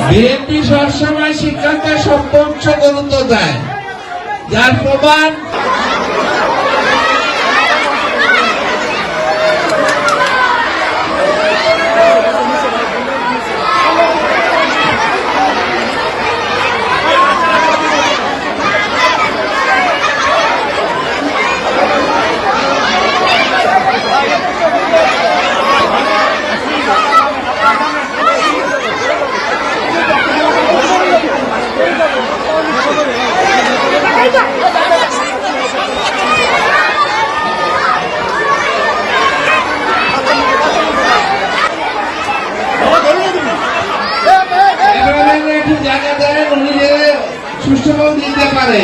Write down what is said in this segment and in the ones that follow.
BNP সবসময় শিক্ষাকে সর্বোচ্চ গুরুত্ব দেয়, যার প্রমাণ একটু জায়গা দেন, উনি যে সুষ্ঠুভাবে দিতে পারে।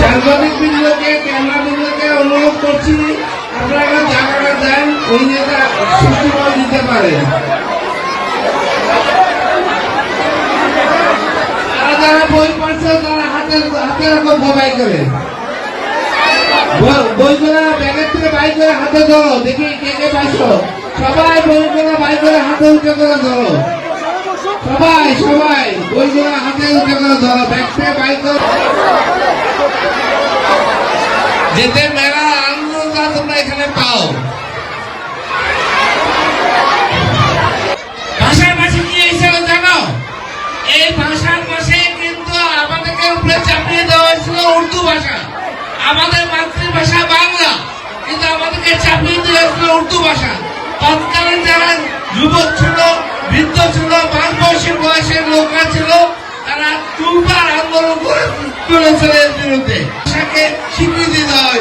সাংবাদিক বৃন্দকে, ক্যামেরা বৃন্দকে অনুরোধ করছি, আপনারা একটা জায়গাটা দেন, উনি যেটা সুষ্ঠুভাবে দিতে পারে। তারা যারা বই পড়ছে তারা হাতে রকম ভবাই করে, বইগুলা ব্যাগের থেকে বাই করে হাতে ধরো, দেখি কে কে পাইছো। সবাই বইগুলা বাই করে হাতে উঠে করে ধরো, সবাই সবাই বইগুলো হাতে উঠে করে ধরো, ব্যাগ থেকে বাই করে, যেতে মেলা আনন্দ তোমরা এখানে পাও। ভাষার পাশে কি হিসেবে জানো? এই ভাষার পাশে কিন্তু আমাদেরকে উপরে চাপিয়ে দেওয়া হয়েছিল উর্দু ভাষা। আমাদের মাতৃভাষা বাংলা, কিন্তু আমাদেরকে চাপিয়ে দেওয়া হয়েছিল উর্দু ভাষা। তৎকালীন যারা যুবক ছিল, বৃদ্ধ ছিল, মাঝবয়সী বয়সের লোকরা ছিল, তারা দুবার আন্দোলন করে তুলেছিল এর বিরুদ্ধে। ভাষাকে স্বীকৃতি দেওয়া